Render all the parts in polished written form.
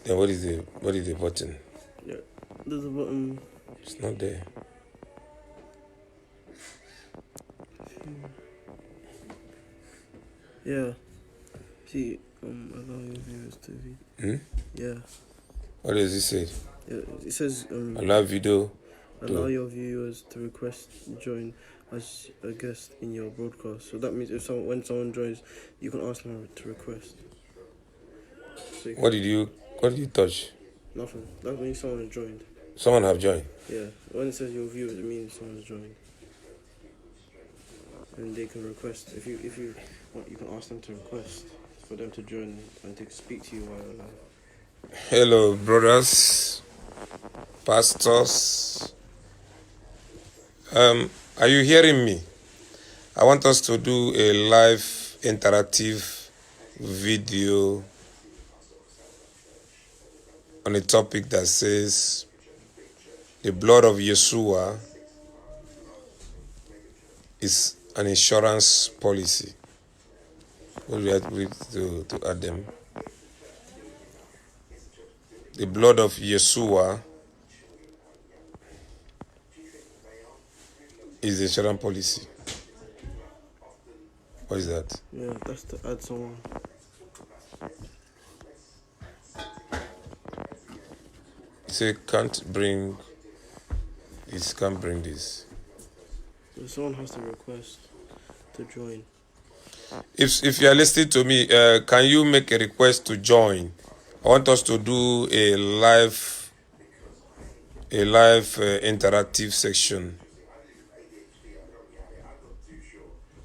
Then what is the button? Yeah, there's a button. It's not there. Yeah. See, allow your viewers to view. Yeah. What does it say? Yeah. It says Allow video allow to. your viewers to request join as a guest in your broadcast. So that means when someone joins, you can ask them to request. So you can, What did you touch? nothing. That means someone has joined. Someone have joined. Yeah. When it says your viewers, it means someone's joined. And they can request if you want, you can ask them to request for them to join and to speak to you while you're live. Hello, brothers, pastors. Are you hearing me? I want us to do a live interactive video on a topic that says the blood of Yeshua is an insurance policy. What do we have to add them? The blood of Yeshua is the insurance policy. What is that? Yeah, that's to add someone. Say can't bring this. So someone has to request to join. If you are listening to me, can you make a request to join? I want us to do a live interactive section.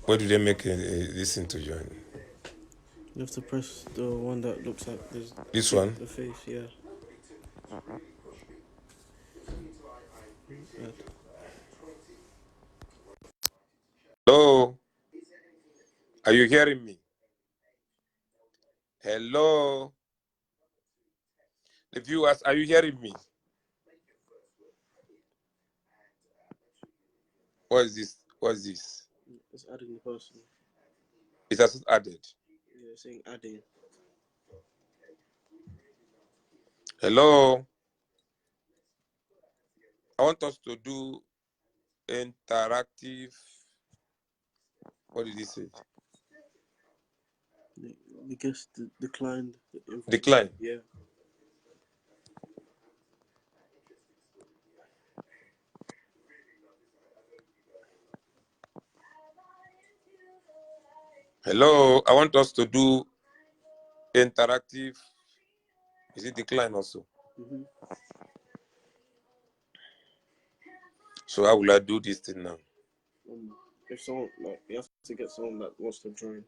Where do they make this thing to join? You have to press the one that looks like This one? the face. Yeah. Add. Hello? Are you hearing me? Hello? The viewers, are you hearing me? What is this? What is this? It's adding the person. It has added. Yeah, it's saying adding. Hello? I want us to do interactive. What did he say? The guest declined. Decline. Yeah. Hello? I want us to do interactive. Is it decline also? Mm-hmm. So how will I do this thing now? If someone you have to get someone that wants to join.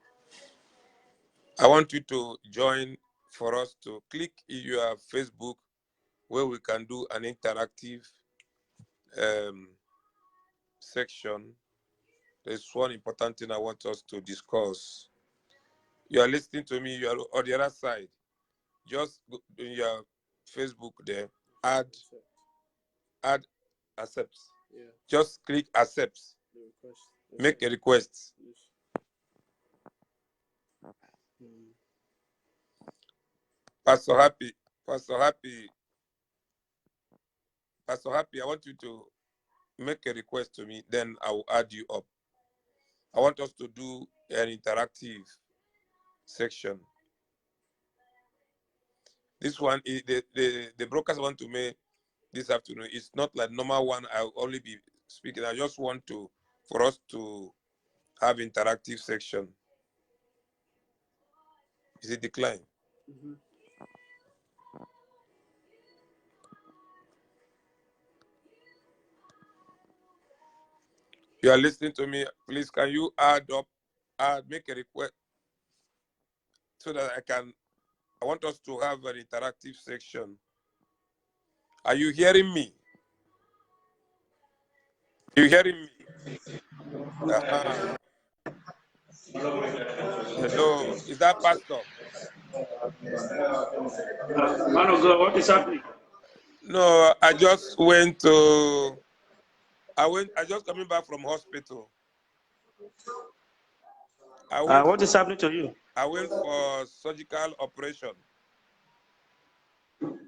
I want you to join for us to click your Facebook where we can do an interactive section. There's one important thing I want us to discuss. You are listening to me, you are on the other side. Just go in your Facebook there, add accept. Yeah. Just click accept. The request. Make a request. Yes. Pastor Happy, I want you to make a request to me, then I will add you up. I want us to do an interactive section. This one, the brokers want to make this afternoon. It's not like normal one. I'll only be speaking. I just want for us to have interactive section. Is it decline? Mm-hmm. You are listening to me. Please, can you make a request so that I want us to have an interactive section. Are you hearing me? You hearing me? Hello, is that Pastor? Man of God, what is happening? No, I just coming back from hospital. What is happening to you? I went for surgical operation.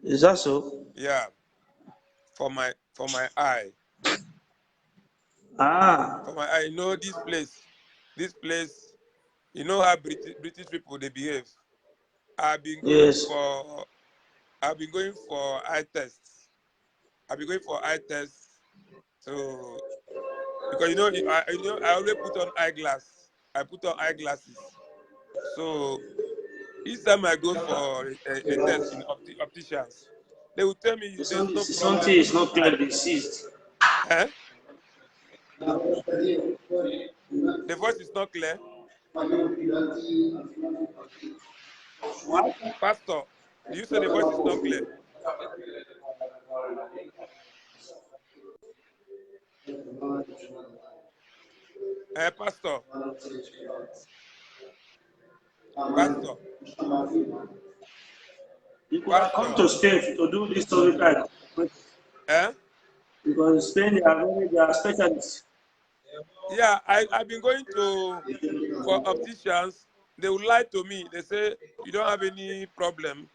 Is that so? Yeah, for my eye. Ah, For my eye, you know this place, you know how British people they behave. I've been going yes. for I've been going for eye tests. I've been going for eye tests. So because I always put on eyeglass. I put on eyeglasses. So each time I go for a test in opticians, they will tell me there's no Something problem with is this not eye. clearly seized. Eh? The voice is not clear. What? Pastor, do you say the voice is not clear? Pastor, Pastor, You could have come Pastor. to Spain to do this surgical Eh? because in Spain they are specialists. Yeah, I've been going to for opticians. They will lie to me. They say you don't have any problem.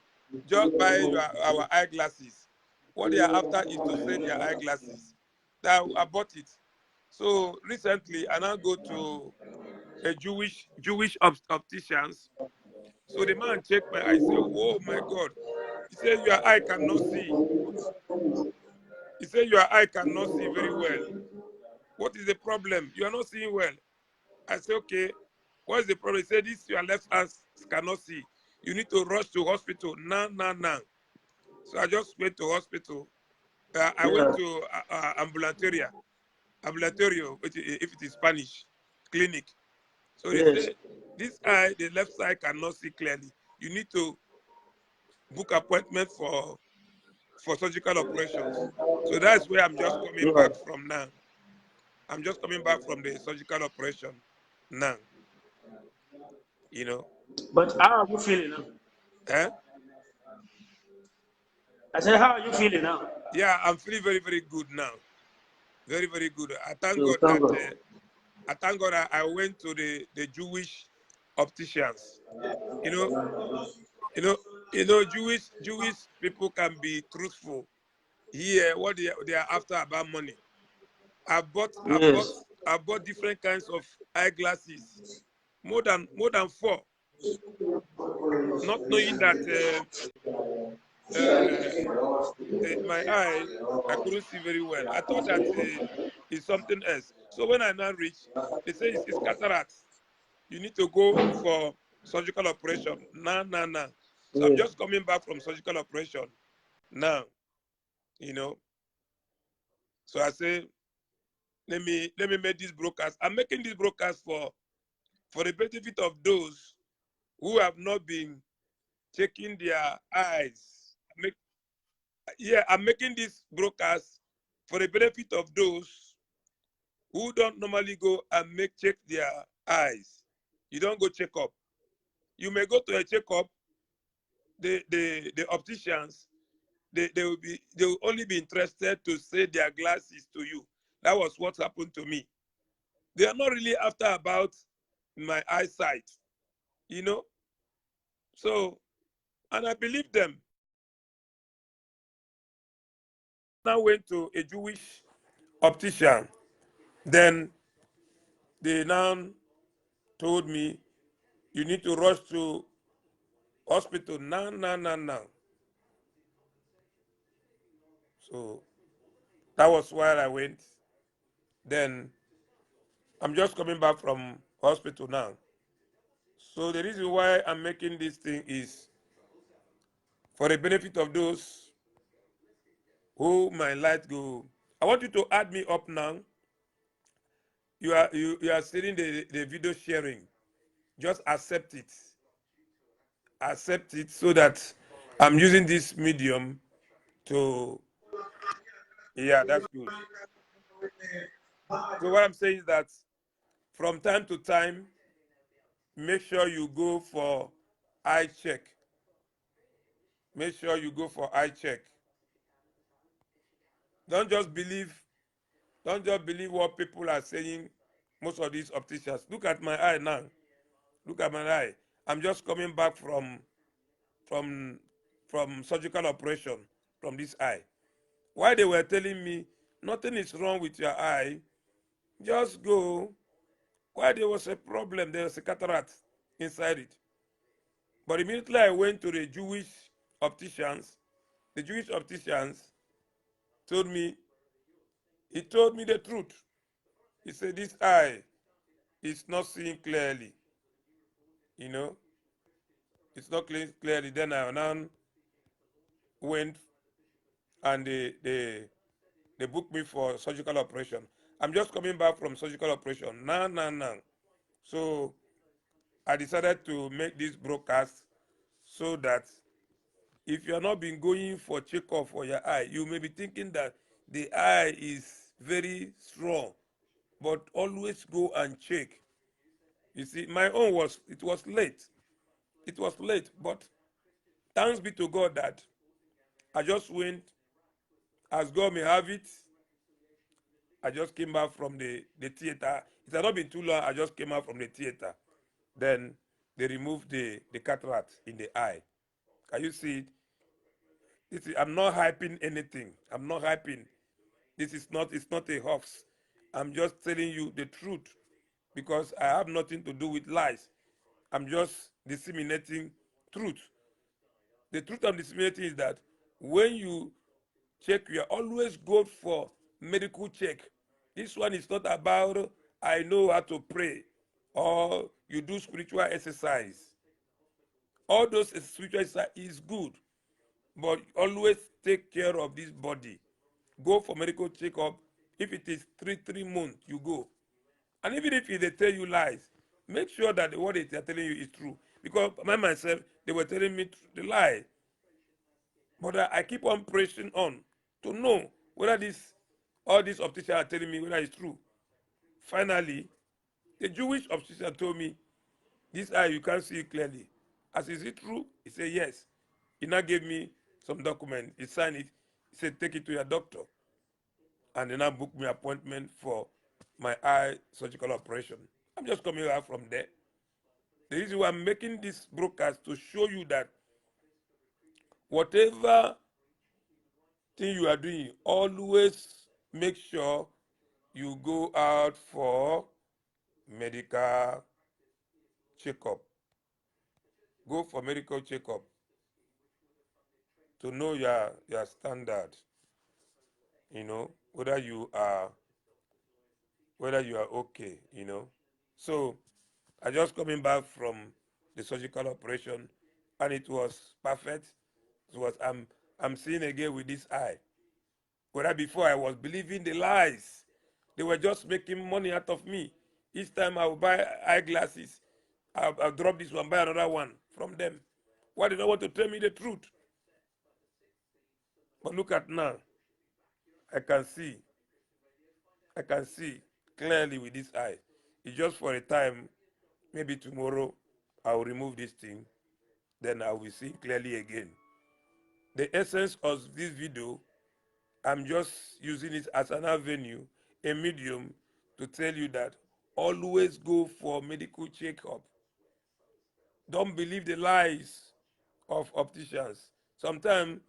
Just buy our eyeglasses. What they are after is to sell their eyeglasses. That I bought it. So recently, I now go to a Jewish opticians. So the man checked my eye. He said, "Whoa, my God!" He said, "Your eye cannot see." He said, "Your eye cannot see very well. What is the problem? You are not seeing well." I said, "Okay, what is the problem?" He said, "This your left hand cannot see. You need to rush to hospital now, now, now." So I just went to hospital. I went Yeah. to ambulatorio, if it is Spanish, clinic. So they Yes. say, this eye, the left side cannot see clearly. You need to book appointment for surgical operations. So that's where I'm just coming Yeah. back from now. I'm just coming back from the surgical operation now, you know. But how are you feeling now? Eh? I said, how are you feeling now? Yeah, I'm feeling very, very good now. Very, very good. I thank So God thank that God. I went to the Jewish opticians. You know, you know, Jewish people can be truthful. Here, what they are after about money. I bought I bought Yes. I bought different kinds of eyeglasses, more than 4, not knowing that my eye I couldn't see very well. I thought that it's something else. So when I now reach, they say it's cataracts. You need to go for surgical operation. Nah, nah, nah. So I'm Yes. just coming back from surgical operation now, you know. So I say, let me make this broadcast. I'm making this broadcast for the benefit of those who have not been checking their eyes. I'm making this broadcast for the benefit of those who don't normally go and check their eyes. You don't go check up. You may go to a checkup. The opticians they will only be interested to sell their glasses to you. That was what happened to me. They are not really after about my eyesight, you know. So, and I believe them. Now went to a Jewish optician. Then they now told me you need to rush to hospital now, now, now, now. So that was where I went. Then I'm just coming back from hospital now. So the reason why I'm making this thing is for the benefit of those who might like go. I want you to add me up now. You are seeing the video sharing. Just accept it. Accept it so that I'm using this medium to, yeah, that's good. So what I'm saying is that from time to time, make sure you go for eye check. Make sure you go for eye check. Don't just believe, don't just believe what people are saying. Most of these opticians. Look at my eye now. Look at my eye. I'm just coming back from from surgical operation from this eye. Why they were telling me nothing is wrong with your eye, just go. Why there was a problem, there was a cataract inside it. But immediately I went to the Jewish opticians. The Jewish opticians told me, he told me the truth. He said, this eye is not seeing clearly. You know, it's not clearly. Then I now went and they booked me for surgical operation. I'm just coming back from surgical operation. Now. So I decided to make this broadcast so that if you are not been going for checkup for your eye, you may be thinking that the eye is very strong, but always go and check. You see, my own it was late. It was late, but thanks be to God that I just went, as God may have it. I just came back from the theater. It had not been too long. I just came out from the theater. Then they removed the cataract in the eye. Can you see it? I'm not hyping anything. I'm not hyping. It's not a hoax. I'm just telling you the truth because I have nothing to do with lies. I'm just disseminating truth. The truth I'm disseminating is that when you check, you always go for medical check. This one is not about I know how to pray or you do spiritual exercise. All those spiritual exercise is good, but always take care of this body. Go for medical checkup. If it is three months, you go. And even if they tell you lies, make sure that what they are telling you is true. Because myself, they were telling me the lie. But I keep on pressing on to know whether all these opticians are telling me whether it's true. Finally, the Jewish optician told me, this eye you can't see it clearly. I said, is it true? He said, yes. He now gave me some document. He signed it. He said, take it to your doctor. And they now booked me appointment for my eye surgical operation. I'm just coming out from there. The reason why I'm making this broadcast to show you that whatever thing you are doing, always make sure you go out for medical checkup. Go for medical checkup to know your standard. You know, whether you are okay, you know. So I just coming back from the surgical operation and it was perfect. It was I'm seeing again with this eye. Whether before I was believing the lies. They were just making money out of me. Each time I would buy eyeglasses, I'll drop this one, buy another one from them. Why did they want to tell me the truth? But look at now. I can see clearly with this eye. It's just for a time. Maybe tomorrow I'll remove this thing. Then I will see clearly again. The essence of this video, I'm just using it as an avenue, a medium, to tell you that always go for medical checkup. Don't believe the lies of opticians. Sometimes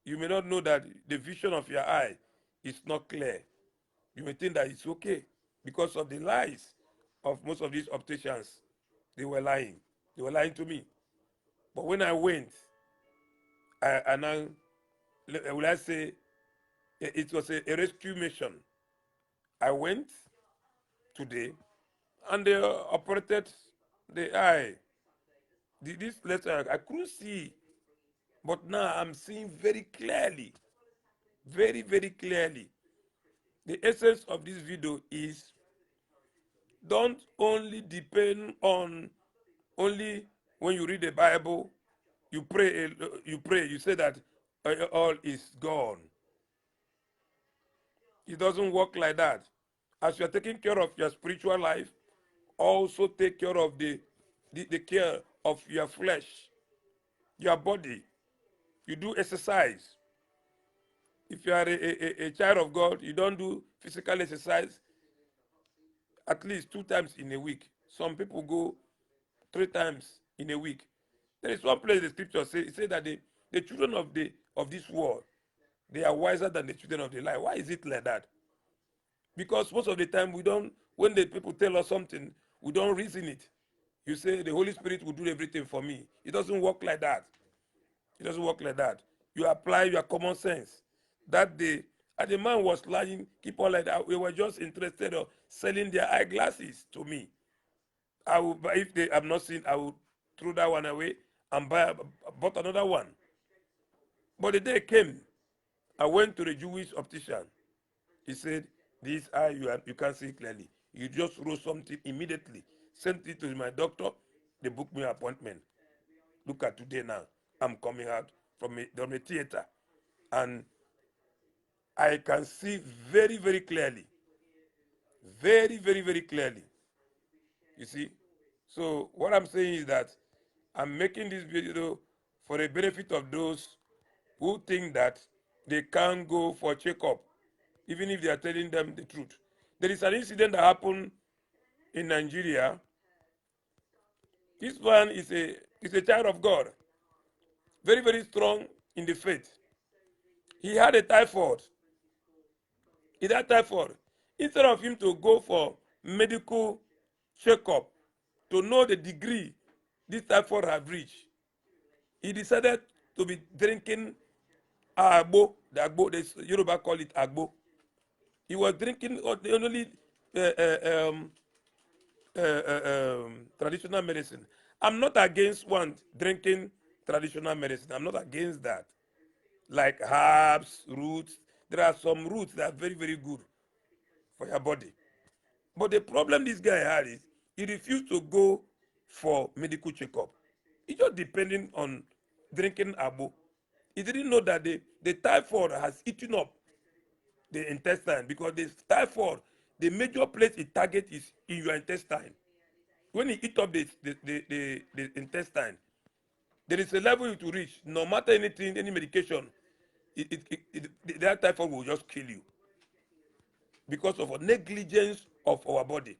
you may not know that the vision of your eye is not clear. You may think that it's okay because of the lies of most of these opticians. They were lying. They were lying to me. But when I went, I now, will I say, it was a rescue mission. I went today and they operated the eye. This letter, I couldn't see, but now I'm seeing very clearly, very, very clearly. The essence of this video is don't only depend on only when you read the Bible, you pray, you say that all is gone. It doesn't work like that. As you are taking care of your spiritual life, also take care of the care of your flesh, your body. You do exercise. If you are a child of God, you don't do physical exercise at least 2 times in a week. Some people go 3 times in a week. There is one place the scripture say that the the children of this world, they are wiser than the children of the light. Why is it like that? Because most of the time we don't, when the people tell us something, we don't reason it. You say the Holy Spirit will do everything for me. It doesn't work like that. It doesn't work like that. You apply your common sense. That day, and the man was lying, keep on like that. We were just interested in selling their eyeglasses to me. I will buy, if they have not seen, I will throw that one away and bought another one. But the day came, I went to the Jewish optician. He said, "This eye you can't see clearly. You just wrote something immediately. Sent it to my doctor. They booked me an appointment. Look at today now. I'm coming out from a theater, and I can see very, very clearly. Very, very, very clearly. You see? So what I'm saying is that I'm making this video for the benefit of those who think that they can't go for checkup, even if they are telling them the truth. There is an incident that happened in Nigeria. This one is a child of God, very, very strong in the faith. He had a typhoid. In that typhoid, instead of him to go for medical checkup to know the degree this typhoid have reached, he decided to be drinking agbo. The agbo, the Yoruba call it agbo. He was drinking only traditional medicine. I'm not against one drinking traditional medicine. I'm not against that. Like herbs, roots. There are some roots that are very, very good for your body. But the problem this guy had is he refused to go for medical checkup. He just depending on drinking abo. He didn't know that the typhoid has eaten up the intestine, because the typhoid, the major place it targets is in your intestine. When it eat up the intestine, there is a level to reach. No matter anything, any medication, that typhoid will just kill you because of a negligence of our body.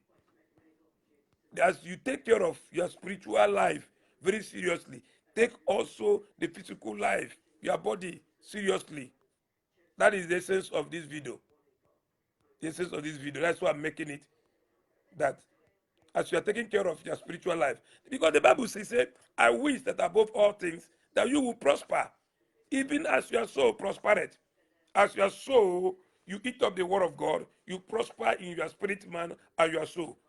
As you take care of your spiritual life very seriously, take also the physical life, your body seriously. That is the essence of this video. The essence of this video. That's why I'm making it. That as you are taking care of your spiritual life, because the Bible says, "I wish that above all things that you will prosper, even as your soul prospered." As your soul, you eat up the word of God, you prosper in your spirit, man, and your soul.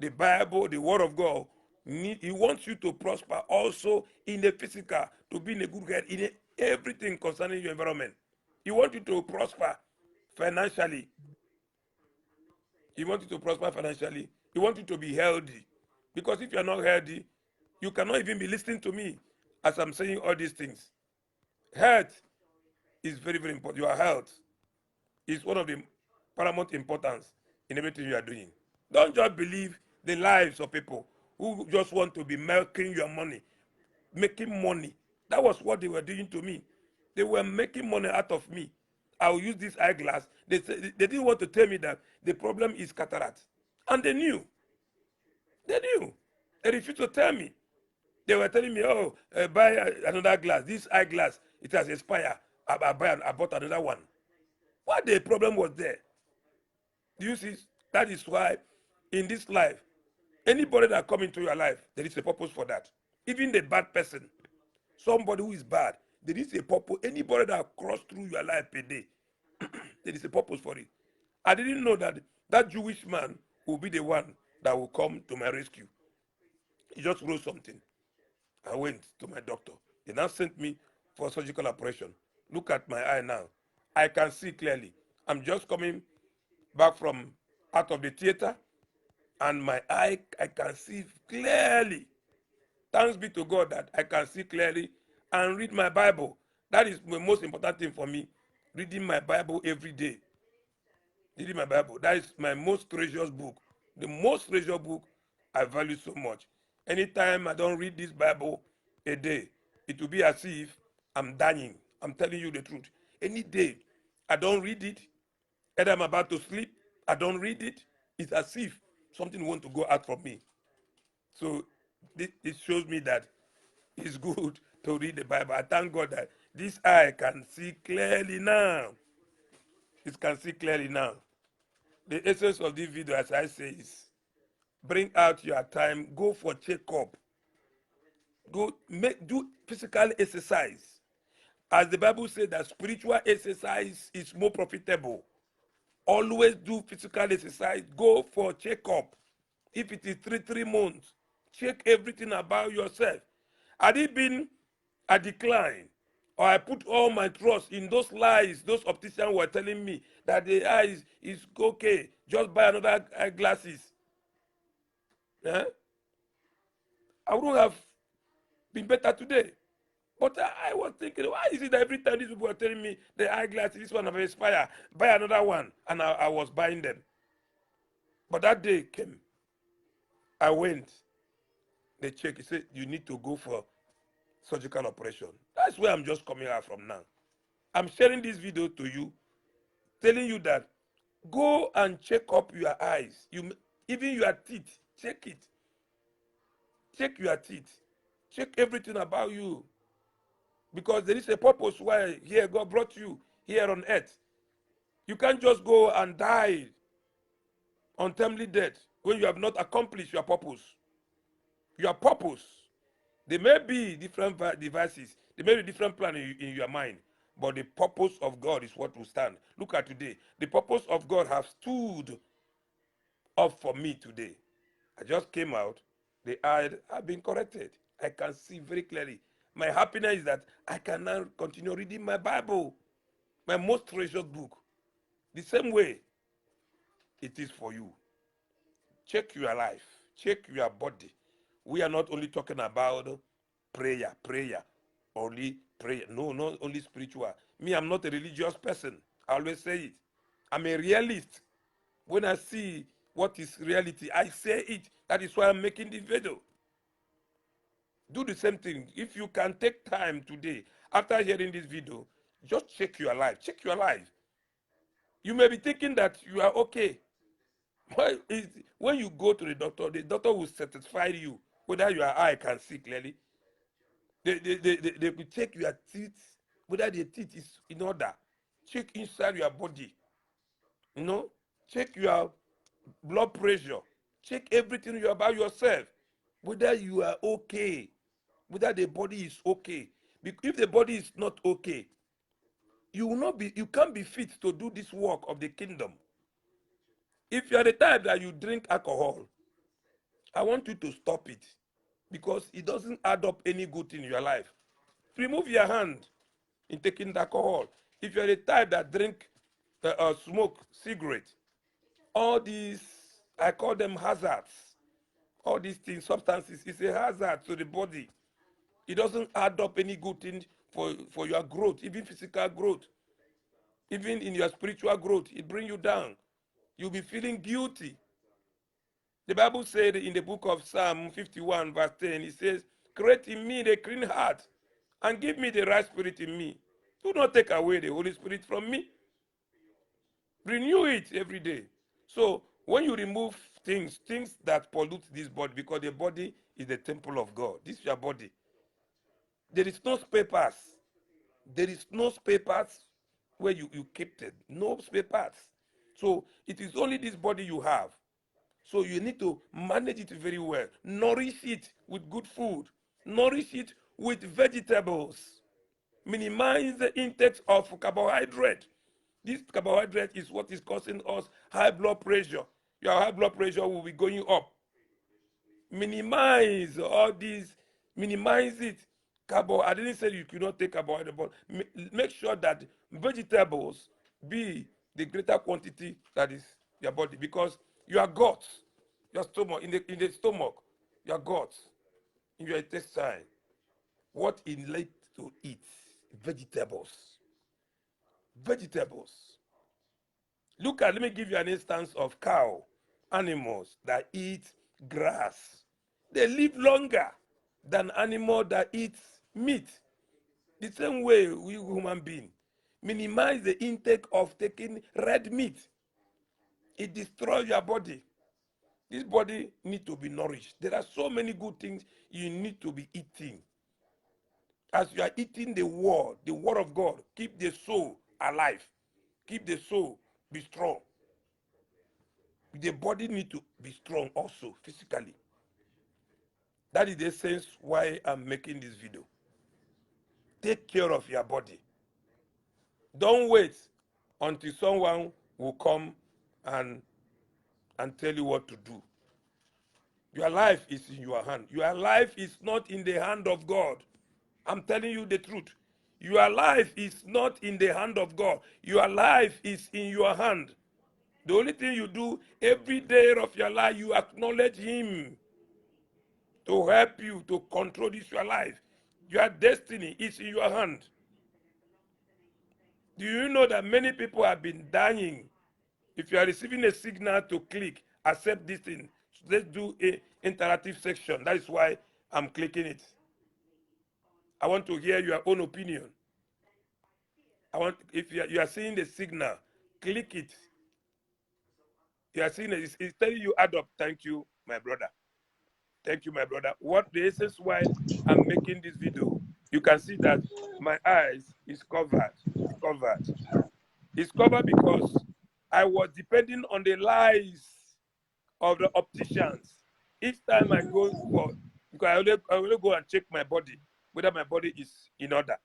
The Bible, the word of God, he wants you to prosper also in the physical, to be in a good health, in everything concerning your environment. He wants you to prosper financially. He wants you to prosper financially. He wants you to be healthy. Because if you're not healthy, you cannot even be listening to me as I'm saying all these things. Health is very, very important. Your health is one of the paramount importance in everything you are doing. Don't just believe the lives of people who just want to be milking your money, making money. That was what they were doing to me. They were making money out of me. I will use this eyeglass. They didn't want to tell me that the problem is cataract. And they knew. They knew. They refused to tell me. They were telling me, "Oh, buy another glass. This eyeglass, it has expired. I bought another one." What the problem was there? Do you see? That is why in this life, anybody that come into your life, there is a purpose for that. Even the bad person, somebody who is bad, there is a purpose. Anybody that cross through your life per day, there is a purpose for it. I didn't know that that Jewish man will be the one that will come to my rescue. He just wrote something. I went to my doctor. They now sent me for a surgical operation. Look at my eye now. I can see clearly. I'm just coming back from out of the theater, and my eye, I can see clearly. Thanks be to God that I can see clearly and read my Bible. That is the most important thing for me. Reading my Bible every day. Reading my Bible. That is my most treasured book. The most treasured book I value so much. Anytime I don't read this Bible a day, it will be as if I'm dying. I'm telling you the truth. Any day I don't read it, either I'm about to sleep, I don't read it, it's as if something wants to go out from me. So it shows me that it's good to read the Bible. I thank God that This eye can see clearly now. It can see clearly now. The essence of this video, as I say, is bring out your time, go for checkup, do physical exercise. As the Bible says that spiritual exercise is more profitable. Always do physical exercise, go for checkup. If it is 3 months, check everything about yourself. Had it been a decline, or I put all my trust in those lies those opticians were telling me that the eye is okay, just buy another eyeglasses, I wouldn't have been better today. But I was thinking, why is it that every time these people are telling me the eyeglasses, this one have expired, buy another one, and I was buying them. But that day came, I went, they checked, he said, you need to go for surgical operation. That's where I'm just coming out from now. I'm sharing this video to you, telling you that go and check up your eyes. Even your teeth, check it. Check your teeth. Check everything about you. Because there is a purpose why here God brought you here on earth. You can't just go and die untimely death when you have not accomplished your purpose. Your purpose. There may be different devices. There may be different plan in your mind. But the purpose of God is what will stand. Look at today. The purpose of God has stood up for me today. I just came out. The eye have been corrected. I can see very clearly. My happiness is that I can now continue reading my Bible, my most treasured book. The same way it is for you. Check your life. Check your body. We are not only talking about prayer, only prayer. No, not only spiritual. Me, I'm not a religious person. I always say it. I'm a realist. When I see what is reality, I say it. That is why I'm making this video. Do the same thing. If you can take time today, after hearing this video, just check your life. Check your life. You may be thinking that you are okay. When you go to the doctor will satisfy you whether your eye can see clearly. They will check your teeth, whether the teeth is in order. Check inside your body. Check your blood pressure. Check everything about yourself, whether you are okay, whether the body is okay. If the body is not okay, you can't be fit to do this work of the kingdom. If you are the type that you drink alcohol, I want you to stop it, because it doesn't add up any good in your life. Remove your hand in taking the alcohol. If you're the type that drink, smoke cigarette, all these, I call them hazards. All these things, substances, is a hazard to the body. It doesn't add up any good thing for your growth, even physical growth, even in your spiritual growth. It brings you down. You'll be feeling guilty. The Bible said in the book of Psalm 51, verse 10, it says, create in me the clean heart and give me the right spirit in me. Do not take away the Holy Spirit from me. Renew it every day. So when you remove things that pollute this body, because the body is the temple of God. This is your body. There is no spare parts. There is no spare parts where you kept it. No spare parts. So it is only this body you have. So you need to manage it very well. Nourish it with good food. Nourish it with vegetables. Minimize the intake of carbohydrate. This carbohydrate is what is causing us high blood pressure. Your high blood pressure will be going up. Minimize all these. Minimize it. I didn't say you cannot take carbohydrate, but make sure that vegetables be the greater quantity that is your body, because your guts, your stomach, in the stomach, your guts, in your intestine, what it like to eat? Vegetables. Vegetables. Let me give you an instance of cow, animals that eat grass. They live longer than animals that eat meat. The same way we human beings minimize the intake of taking red meat. It destroys your body. This body needs to be nourished. There are so many good things you need to be eating. As you are eating the word of God, keep the soul alive. Keep the soul be strong. The body need to be strong also physically. That is the sense why I'm making this video. Take care of your body. Don't wait until someone will come and tell you what to do. Your life is in your hand. Your life is not in the hand of God. I'm telling you the truth. Your life is not in the hand of God. Your life is in your hand. The only thing you do every day of your life, you acknowledge Him to help you to control this your life. Your destiny is in your hand. Do you know that many people have been dying? If you are receiving a signal to click, accept this thing, let's do a interactive section. That is why I'm clicking it. I want to hear your own opinion. If you are seeing the signal, click it. You are seeing it, it's telling you add up. Thank you, my brother. Thank you, my brother. What the essence why I'm making this video, you can see that my eyes is covered. It's covered. It's covered because I was depending on the lies of the opticians. Each time I go for, because I only go and check my body, whether my body is in order.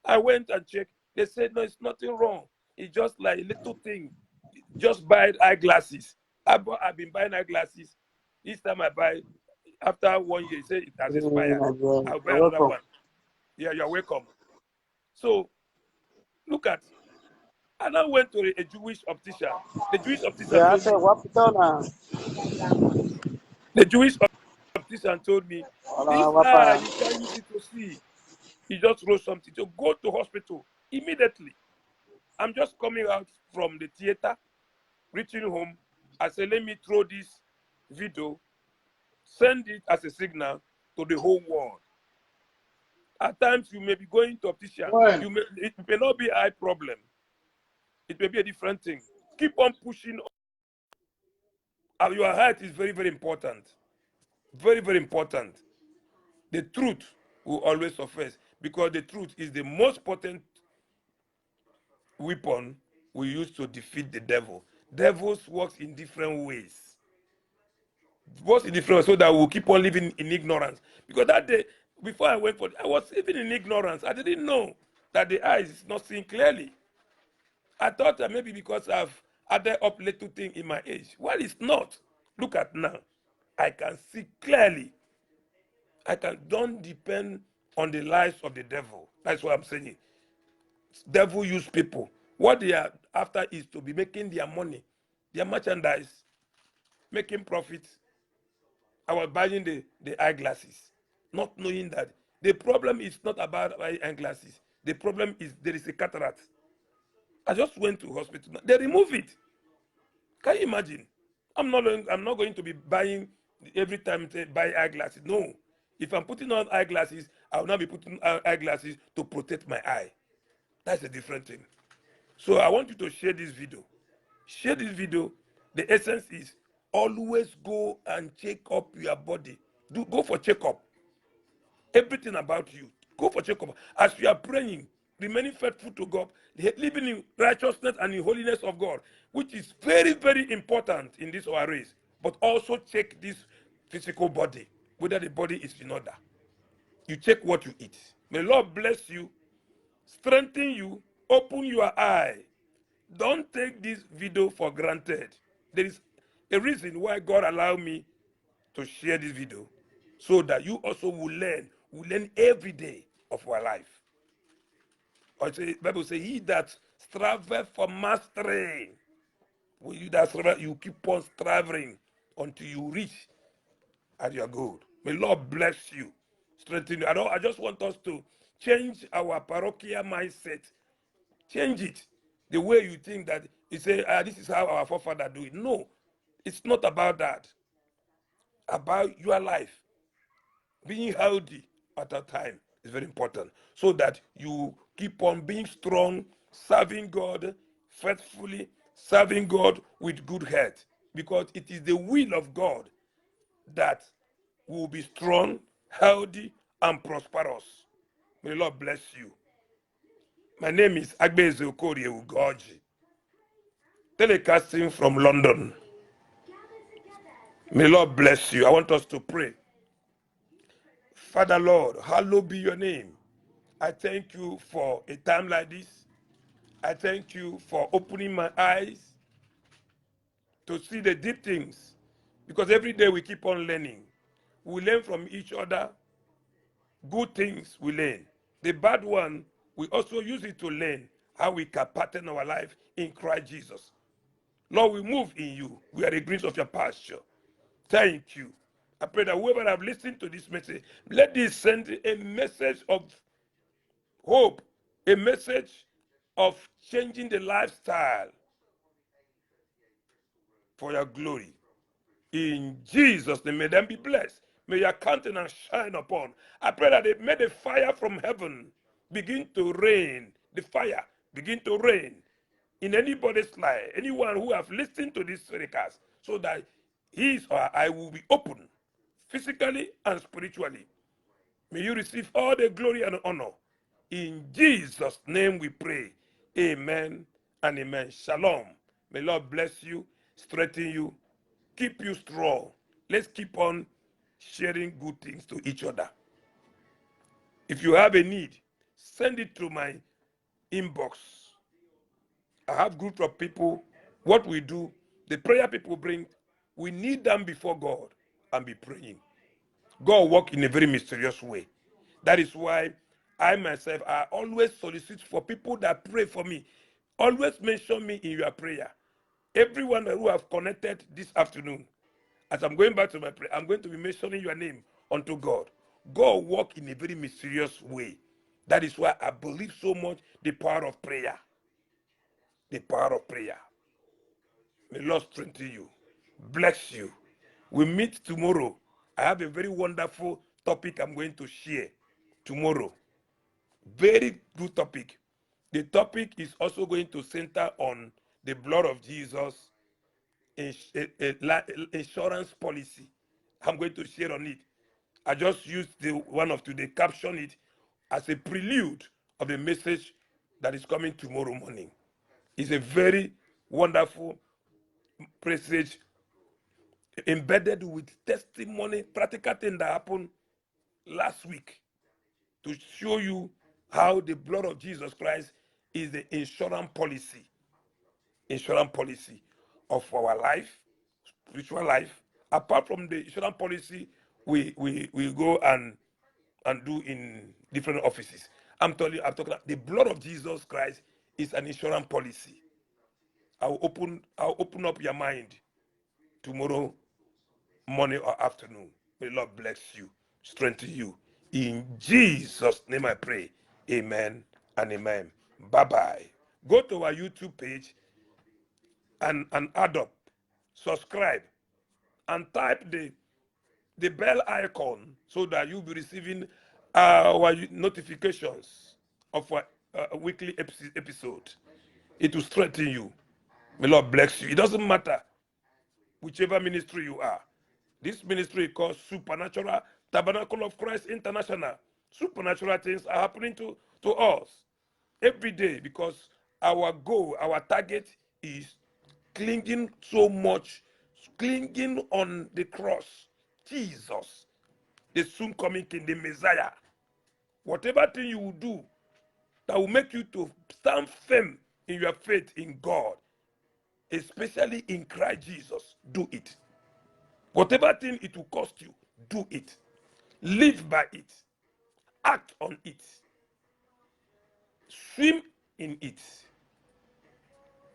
I went and checked. They said, no, it's nothing wrong. It's just like a little thing. Just buy eyeglasses. I've been buying eyeglasses. Each time I buy, after 1 year, say it has expired. I'll buy another one. Yeah, you're welcome. So, look at, I now went to a Jewish optician. The Jewish optician told me, this eye, you can't use it to see. He just wrote something. So go to hospital immediately. I'm just coming out from the theater, reaching home. I said, let me throw this video, send it as a signal to the whole world. At times, you may be going to optician. It may not be eye problem. It may be a different thing. Keep on pushing. Your heart is very, very important. Very, very important. The truth will always surface because the truth is the most potent weapon we use to defeat the devil. Devils works in different ways. Works in different ways so that we'll keep on living in ignorance. Because that day, before I went for it, I was even in ignorance. I didn't know that the eyes is not seeing clearly. I thought that maybe because I've added up little thing in my age. Well, it's not. Look at now. I can see clearly. Don't depend on the lies of the devil. That's what I'm saying. Devil use people. What they are after is to be making their money, their merchandise, making profits. I was buying the eyeglasses, not knowing that the problem is not about buying eyeglasses. The problem is there is a cataract. I just went to hospital. They remove it. Can you imagine? I'm not going to be buying every time to buy eyeglasses. No. If I'm putting on eyeglasses, I will not be putting on eyeglasses to protect my eye. That's a different thing. So I want you to share this video. Share this video. The essence is always go and check up your body. Go for checkup. Everything about you. Go for checkup. As you are praying, remaining faithful to God, living in righteousness and in holiness of God, which is very, very important in this our race. But also check this physical body, whether the body is in order. You check what you eat. May the Lord bless you, strengthen you, open your eye. Don't take this video for granted. There is a reason why God allowed me to share this video, so that you also will learn every day of our life. Or the Bible says, he that striveth for mastery, you keep on striving until you reach at your goal. May Lord bless you, strengthen you. I just want us to change our parochial mindset. Change it. The way you think that you say, this is how our forefather do it. No, it's not about that. About your life. Being healthy at a time is very important, so that you keep on being strong, serving God faithfully, serving God with good health, because it is the will of God that we will be strong, healthy, and prosperous. May the Lord bless you. My name is Agbeze Okorie Ugoji, telecasting from London. May the Lord bless you. I want us to pray. Father Lord, hallowed be your name. I thank you for a time like this. I thank you for opening my eyes to see the deep things, because every day we keep on learning. We learn from each other. Good things we learn. The bad one, we also use it to learn how we can pattern our life in Christ Jesus. Lord, we move in you. We are the greens of your pasture. Thank you. I pray that whoever have listened to this message, let this send a message of hope, a message of changing the lifestyle for your glory. In Jesus' name, may them be blessed. May your countenance shine upon. I pray that may the fire from heaven begin to rain. The fire begin to rain in anybody's life, anyone who have listened to this podcast, so that his or her eye will be open, physically and spiritually. May you receive all the glory and honor. In Jesus' name we pray. Amen and amen. Shalom. May Lord bless you, strengthen you, keep you strong. Let's keep on sharing good things to each other. If you have a need, send it to my inbox. I have group of people. What we do, the prayer people bring, we need them before God and be praying. God work in a very mysterious way. That is why I myself, I always solicit for people that pray for me. Always mention me in your prayer. Everyone who have connected this afternoon, as I'm going back to my prayer, I'm going to be mentioning your name unto God. God work in a very mysterious way. That is why I believe so much the power of prayer. The power of prayer. May the Lord strengthen you. Bless you. We meet tomorrow. I have a very wonderful topic I'm going to share tomorrow. Very good topic. The topic is also going to center on the blood of Jesus, insurance policy. I'm going to share on it. I just used the one of today, caption it as a prelude of the message that is coming tomorrow morning. It's a very wonderful message embedded with testimony, practical thing that happened last week, to show you how the blood of Jesus Christ is the insurance policy of our life, spiritual life. Apart from the insurance policy, we go and do in different offices. I'm talking about the blood of Jesus Christ is an insurance policy. I'll open up your mind tomorrow morning or afternoon. May the Lord bless you, strengthen you. In Jesus' name I pray. Amen and amen. Bye-bye. Go to our YouTube page and add up, subscribe, and type the bell icon so that you'll be receiving our notifications of our weekly episode. It will strengthen you. May Lord bless you. It doesn't matter whichever ministry you are. This ministry is called Supernatural Tabernacle of Christ International. Supernatural things are happening to us every day, because our goal, our target is clinging so much, clinging on the cross. Jesus, the soon coming King, the Messiah. Whatever thing you will do that will make you to stand firm in your faith in God, especially in Christ Jesus, do it. Whatever thing it will cost you, do it. Live by it. Act on it. Swim in it.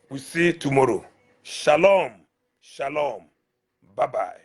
We see you tomorrow. Shalom. Shalom. Bye-bye.